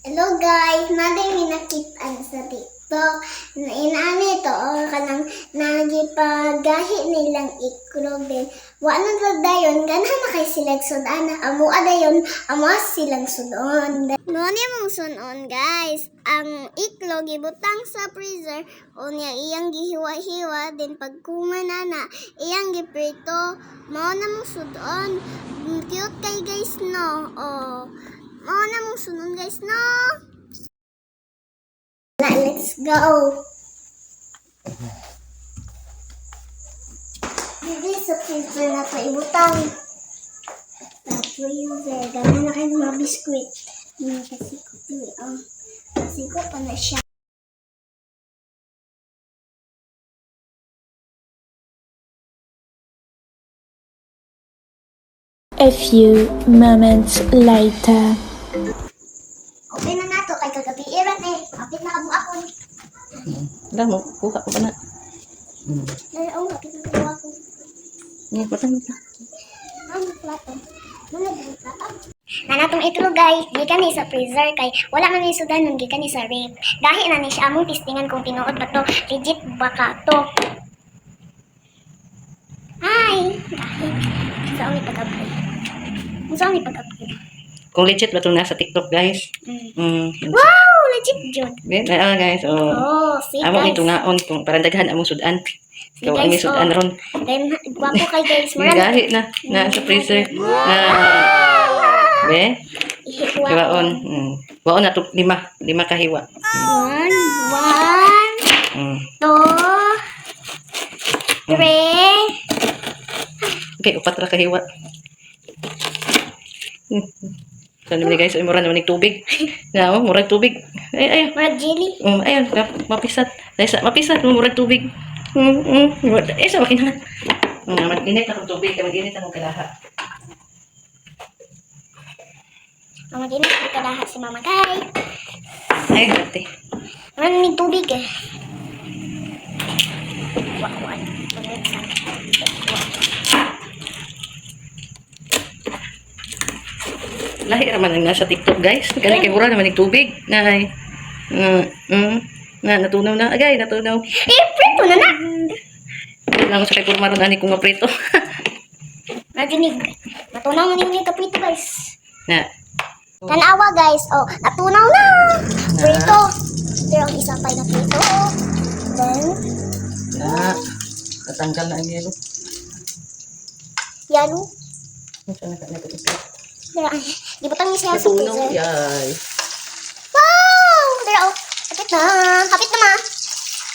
Hello guys, naday minakitaan sa TikTok. Inaani ito, o kanang nagipagahi nilang ikrog din. Wala na dayon, ganahan na kay silang sudan. Amua dayon, amua silang sudon. Noon yung sunon guys, ang iklog ibutang sa freezer, o niya iyang gihiwa-hiwa, din pagkumanan na, iyang giprito, mao na mong sudon. Cute kay guys no, mao na mong sunon guys no. Let's go. Dili sa freezer na to ibutang. Sa freezer, gana na kayo mga biskuit. Kasi ko to kasi ko pa na siya. A few moments later. Okay na nato kay kagabi iran Kapit na kabu ako. Wala mo, kuha ko pa na. Kapit na kabu ako. Patang ka. Ang plato. Nanatong itlog guys, gikan ni sa freezer kay wala man ni sudan nung gikan ni sa ref. Dahil na ni siya among testingan kung tinuod ba to, legit ba ka to. Hi! Dahil saan ni pag-upload? Saan ni pag-upload? Kung legit ba itong nasa TikTok, guys? Wow! Legit jud. Guys. See Amo guys. ito ngaon, kung parang daghan among sudan. See Kung guys, may sudan ron. Then, gwapo kay guys. Gahi na sa freezer. Hiwaon. Waon na to, lima kahiwa. One, two, three. Okay, upat ra kahiwa. Sana naman guys, ay mura naman ng tubig. Murag tubig. Ay. Murag jelly. Ayun, mapisat. Mapisat, murag tubig. Sa makinangan. Mag-init akong tubig, mag-init akong kalaha. Mag-init ang kadaha si Mama Kay. Ay, hati. Maraming tubig Lahi naman ang nasa TikTok, guys. Ganun kay mura naman ng tubig. Natunaw na. Agay, natunaw. Prito na na. Lang sa kay kurma ron ani kung maprito. Naginig. Natunaw na yung kaprito guys. Tanawa guys. Natunaw na. Prito. Pero ang isang pay na prito. Then, Natanggal na ang yelo. yalo. Saan na ito? Pero, di ba tangi siya sa Natunaw, freezer? yay. Wow! Pero, kapit na. Kapit na ma.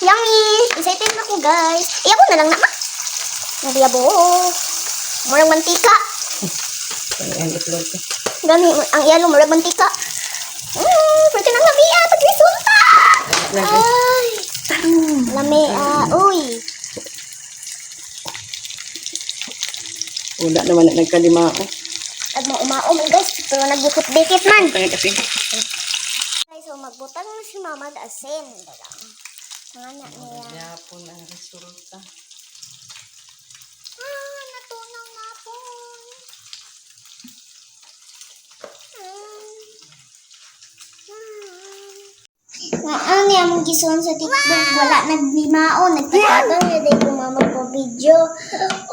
Yummy. Excited na ko guys. Ako na lang na ma. Nabiyabo. Murang mantika. Ang itlog ko. Gani, ang yalo, murang mantika. Pwede nang labi pag-resulta. Ay. Lami, uy. Wala naman na nagkalimao. At umaom guys, pero nagbukot-dikit man. Kaya kasi. Guys, so magbutang na si Mama da asin. Mga na niya. Yapon ang resulta. Natunaw na po. Ang niya mong gisuon sa TikTok, wala naglimao, nagtatagal na din kung magpa-video.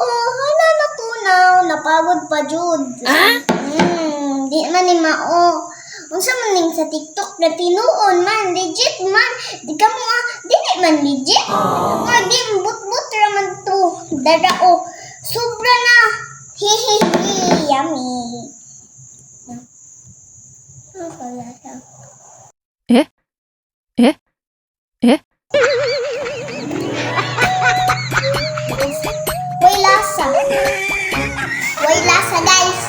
Hala natunaw, napagod pa jud. Di man ni mao. Unsa man ning sa TikTok na tinuon man, legit man. Di ka mo dili man legit. Di but raman to. Dadao. Sobra na. Hehehe, yummy. Way lasa. Way lasa guys.